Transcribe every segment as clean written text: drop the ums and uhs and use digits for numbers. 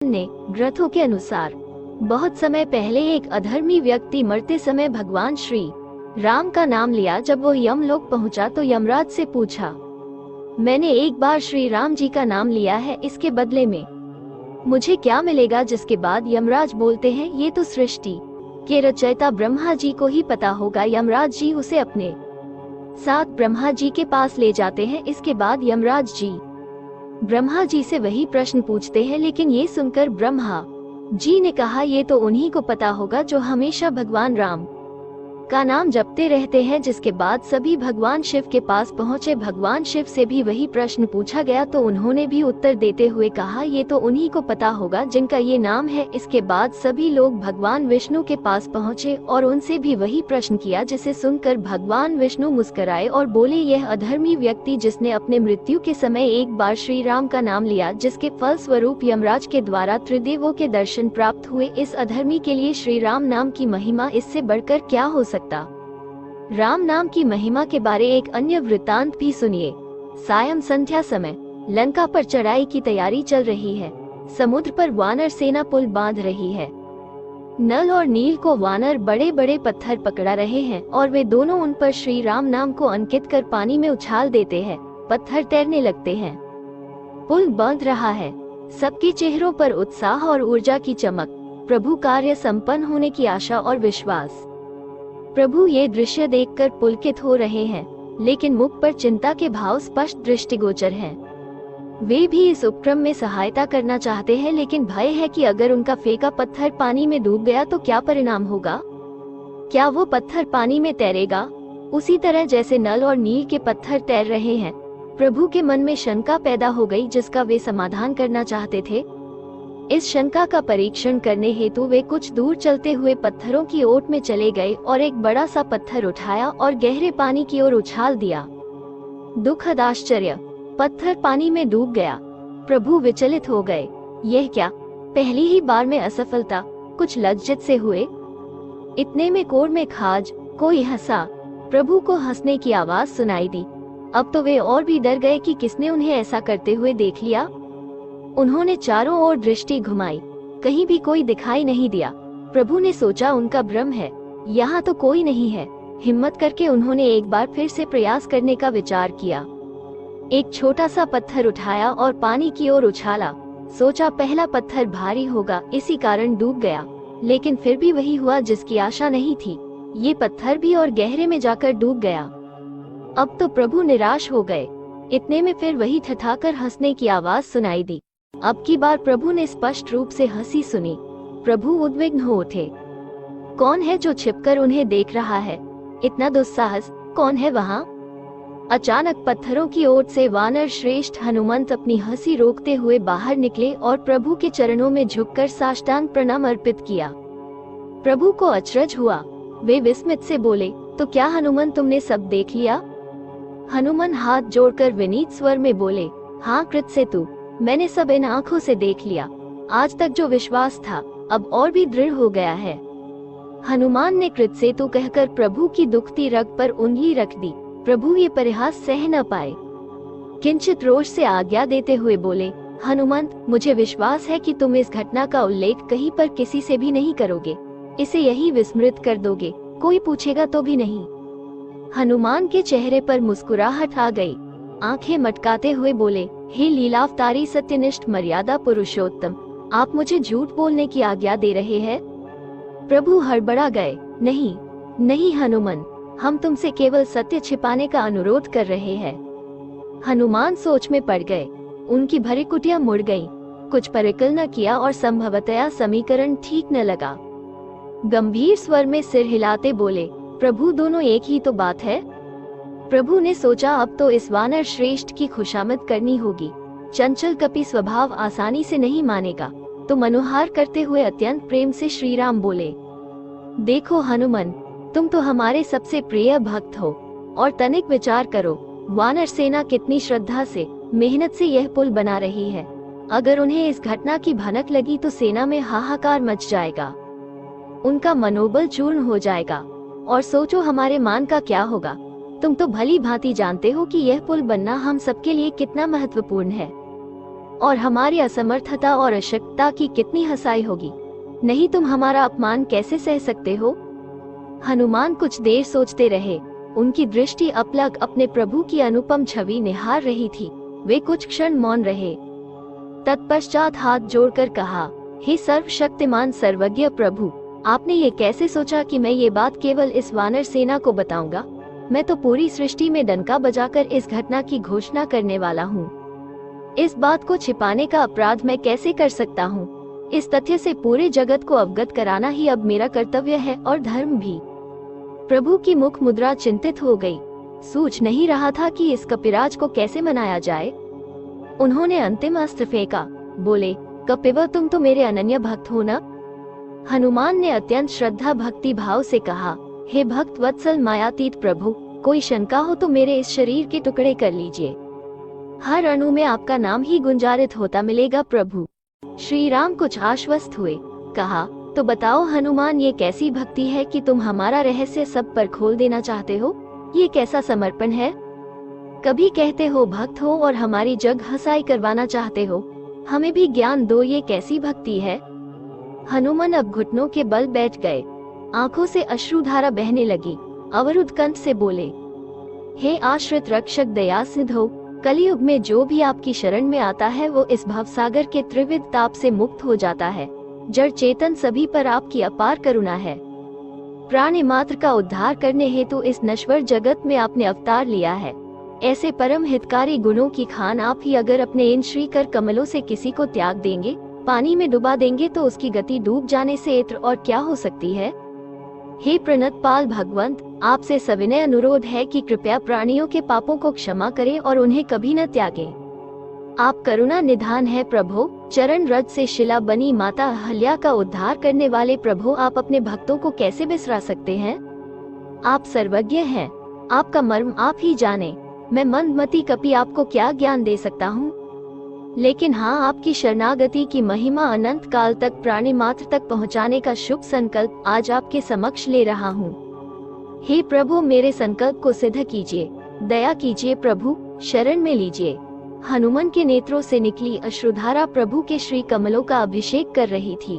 ने ग्रंथों के अनुसार बहुत समय पहले एक अधर्मी व्यक्ति मरते समय भगवान श्री राम का नाम लिया। जब वो यमलोक पहुंचा तो यमराज से पूछा, मैंने एक बार श्री राम जी का नाम लिया है, इसके बदले में मुझे क्या मिलेगा? जिसके बाद यमराज बोलते हैं, ये तो सृष्टि के रचयिता ब्रह्मा जी को ही पता होगा। यमराज जी उसे अपने साथ ब्रह्मा जी के पास ले जाते हैं। इसके बाद यमराज जी ब्रह्मा जी से वही प्रश्न पूछते हैं, लेकिन ये सुनकर ब्रह्मा जी ने कहा, ये तो उन्हीं को पता होगा जो हमेशा भगवान राम का नाम जपते रहते हैं। जिसके बाद सभी भगवान शिव के पास पहुंचे। भगवान शिव से भी वही प्रश्न पूछा गया तो उन्होंने भी उत्तर देते हुए कहा, ये तो उन्हीं को पता होगा जिनका ये नाम है। इसके बाद सभी लोग भगवान विष्णु के पास पहुंचे और उनसे भी वही प्रश्न किया, जिसे सुनकर भगवान विष्णु मुस्कुराए और बोले, यह अधर्मी व्यक्ति जिसने अपने मृत्यु के समय एक बार श्री राम का नाम लिया, जिसके फल स्वरूप यमराज के द्वारा त्रिदेवों के दर्शन प्राप्त हुए, इस अधर्मी के लिए श्री राम नाम की महिमा इससे बढ़कर क्या हो सकता। राम नाम की महिमा के बारे एक अन्य वृत्तांत भी सुनिए। सायं संध्या समय लंका पर चढ़ाई की तैयारी चल रही है। समुद्र पर वानर सेना पुल बांध रही है। नल और नील को वानर बड़े बड़े पत्थर पकड़ा रहे हैं और वे दोनों उन पर श्री राम नाम को अंकित कर पानी में उछाल देते हैं। पत्थर तैरने लगते हैं। पुल बंध रहा है। सबके चेहरों पर उत्साह और ऊर्जा की चमक, प्रभु कार्य संपन्न होने की आशा और विश्वास। प्रभु ये दृश्य देखकर पुलकित हो रहे हैं, लेकिन मुख पर चिंता के भाव स्पष्ट दृष्टिगोचर हैं। वे भी इस उपक्रम में सहायता करना चाहते हैं, लेकिन भय है कि अगर उनका फेंका पत्थर पानी में डूब गया तो क्या परिणाम होगा। क्या वो पत्थर पानी में तैरेगा उसी तरह जैसे नल और नील के पत्थर तैर रहे हैं। प्रभु के मन में शंका पैदा हो गई, जिसका वे समाधान करना चाहते थे। इस शंका का परीक्षण करने हेतु वे कुछ दूर चलते हुए पत्थरों की ओट में चले गए और एक बड़ा सा पत्थर उठाया और गहरे पानी की ओर उछाल दिया। दुखद आश्चर्य, पत्थर पानी में डूब गया। प्रभु विचलित हो गए। यह क्या, पहली ही बार में असफलता। कुछ लज्जित से हुए। इतने में कोर में खाज कोई हंसा। प्रभु को हंसने की आवाज सुनाई दी। अब तो वे और भी डर गए कि किसने उन्हें ऐसा करते हुए देख लिया। उन्होंने चारों ओर दृष्टि घुमाई, कहीं भी कोई दिखाई नहीं दिया। प्रभु ने सोचा, उनका भ्रम है, यहाँ तो कोई नहीं है। हिम्मत करके उन्होंने एक बार फिर से प्रयास करने का विचार किया। एक छोटा सा पत्थर उठाया और पानी की ओर उछाला। सोचा पहला पत्थर भारी होगा, इसी कारण डूब गया। लेकिन फिर भी वही हुआ जिसकी आशा नहीं थी। ये पत्थर भी और गहरे में जाकर डूब गया। अब तो प्रभु निराश हो गए। इतने में फिर वही ठठाकर हंसने की आवाज सुनाई दी। अब की बार प्रभु ने स्पष्ट रूप से हंसी सुनी। प्रभु उद्विग्न हो उठे। कौन है जो छिपकर उन्हें देख रहा है? इतना दुस्साहस, कौन है वहाँ? अचानक पत्थरों की ओट से वानर श्रेष्ठ हनुमंत अपनी हंसी रोकते हुए बाहर निकले और प्रभु के चरणों में झुककर साष्टांग प्रणाम अर्पित किया। प्रभु को अचरज हुआ। वे विस्मित से बोले, तो क्या हनुमंत तुमने सब देख लिया? हनुमान हाथ जोड़कर विनीत स्वर में बोले, हाँ कृतसेतु, मैंने सब इन आंखों से देख लिया। आज तक जो विश्वास था अब और भी दृढ़ हो गया है। हनुमान ने कृतसेतु कहकर प्रभु की दुखती रग पर उंगली रख दी। प्रभु ये परिहास सह न पाए। किंचित रोष से आज्ञा देते हुए बोले, हनुमंत, मुझे विश्वास है कि तुम इस घटना का उल्लेख कहीं पर किसी से भी नहीं करोगे। इसे यही विस्मृत कर दोगे, कोई पूछेगा तो भी नहीं। हनुमान के चेहरे पर मुस्कुराहट आ गई। आंखें मटकाते हुए बोले, हे लीलावतारी सत्यनिष्ठ मर्यादा पुरुषोत्तम, आप मुझे झूठ बोलने की आज्ञा दे रहे हैं? प्रभु हड़बड़ा गए। नहीं नहीं हनुमान, हम तुमसे केवल सत्य छिपाने का अनुरोध कर रहे हैं। हनुमान सोच में पड़ गए। उनकी भरी कुटिया मुड़ गई। कुछ परिकल्पना किया और संभवतया समीकरण ठीक न लगा। गंभीर स्वर में सिर हिलाते बोले, प्रभु दोनों एक ही तो बात है। प्रभु ने सोचा, अब तो इस वानर श्रेष्ठ की खुशामद करनी होगी। चंचल कपि स्वभाव आसानी से नहीं मानेगा। तो मनोहार करते हुए अत्यंत प्रेम से श्री राम बोले, देखो हनुमान, तुम तो हमारे सबसे प्रिय भक्त हो, और तनिक विचार करो, वानर सेना कितनी श्रद्धा से, मेहनत से यह पुल बना रही है। अगर उन्हें इस घटना की भनक लगी तो सेना में हाहाकार मच जाएगा, उनका मनोबल चूर्ण हो जाएगा। और सोचो हमारे मान का क्या होगा। तुम तो भली भांति जानते हो कि यह पुल बनना हम सबके लिए कितना महत्वपूर्ण है। और हमारी असमर्थता और अशक्तता की कितनी हंसाई होगी। नहीं, तुम हमारा अपमान कैसे सह सकते हो? हनुमान कुछ देर सोचते रहे। उनकी दृष्टि अपलक अपने प्रभु की अनुपम छवि निहार रही थी। वे कुछ क्षण मौन रहे। तत्पश्चात हाथ जोड़कर कहा, हे सर्वशक्तिमान सर्वज्ञ प्रभु, आपने ये कैसे सोचा कि मैं ये बात केवल इस वानर सेना को बताऊंगा? मैं तो पूरी सृष्टि में डंका बजाकर इस घटना की घोषणा करने वाला हूँ। इस बात को छिपाने का अपराध मैं कैसे कर सकता हूँ? इस तथ्य से पूरे जगत को अवगत कराना ही अब मेरा कर्तव्य है और धर्म भी। प्रभु की मुख मुद्रा चिंतित हो गई। सूझ नहीं रहा था कि इस कपिराज को कैसे मनाया जाए। उन्होंने अंतिम अस्त्र फेंका। बोले, कपिवा, तुम तो मेरे अनन्य भक्त हो ना? हनुमान ने अत्यंत श्रद्धा भक्ति भाव से कहा, हे भक्त वत्सल मायातीत प्रभु, कोई शंका हो तो मेरे इस शरीर के टुकड़े कर लीजिए। हर अणु में आपका नाम ही गुंजारित होता मिलेगा प्रभु। श्री राम कुछ आश्वस्त हुए। कहा, तो बताओ हनुमान, ये कैसी भक्ति है कि तुम हमारा रहस्य सब पर खोल देना चाहते हो? ये कैसा समर्पण है? कभी कहते हो भक्त हो और हमारी जग हंसाई करवाना चाहते हो। हमें भी ज्ञान दो, ये कैसी भक्ति है? हनुमान अब घुटनों के बल बैठ गए। आंखों से अश्रुधारा बहने लगी। अवरुद्ध कंठ से बोले, हे आश्रित रक्षक दया सिंधु, कलियुग में जो भी आपकी शरण में आता है वो इस भवसागर के त्रिविध ताप से मुक्त हो जाता है। जड़ चेतन सभी पर आपकी अपार करुणा है। प्राणी मात्र का उद्धार करने हेतु इस नश्वर जगत में आपने अवतार लिया है। ऐसे परम हितकारी गुणों की खान आप ही अगर अपने इन श्रीकर कमलों से किसी को त्याग देंगे, पानी में डुबा देंगे, तो उसकी गति डूब जाने से इतर और क्या हो सकती है? हे प्रणत पाल भगवंत, आपसे सविनय अनुरोध है कि कृपया प्राणियों के पापों को क्षमा करें और उन्हें कभी न त्यागें। आप करुणा निधान है प्रभु। चरण रज से शिला बनी माता अहल्या का उद्धार करने वाले प्रभु, आप अपने भक्तों को कैसे बिसरा सकते हैं? आप सर्वज्ञ हैं, आपका मर्म आप ही जाने। मैं मंदमती कपि आपको क्या ज्ञान दे सकता हूँ? लेकिन हाँ, आपकी शरणागति की महिमा अनंत काल तक प्राणी मात्र तक पहुँचाने का शुभ संकल्प आज आपके समक्ष ले रहा हूँ। हे प्रभु, मेरे संकल्प को सिद्ध कीजिए। दया कीजिए प्रभु, शरण में लीजिए। हनुमान के नेत्रों से निकली अश्रुधारा प्रभु के श्री कमलों का अभिषेक कर रही थी।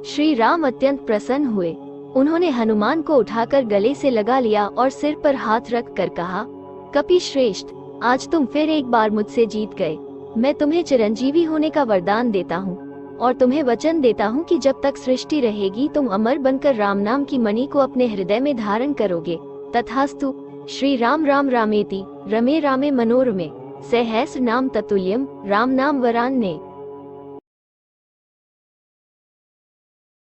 श्री राम अत्यंत प्रसन्न हुए। उन्होंने हनुमान को उठाकर गले से लगा लिया और सिर पर हाथ रख कर कहा, कपि श्रेष्ठ, आज तुम फिर एक बार मुझसे जीत गए। मैं तुम्हें चिरंजीवी होने का वरदान देता हूँ और तुम्हें वचन देता हूँ कि जब तक सृष्टि रहेगी तुम अमर बनकर राम नाम की मणि को अपने हृदय में धारण करोगे। तथास्तु। श्री राम राम रामेति रमे रामे मनोरमे सहस्र नाम ततुल्यम राम नाम वरान्ने।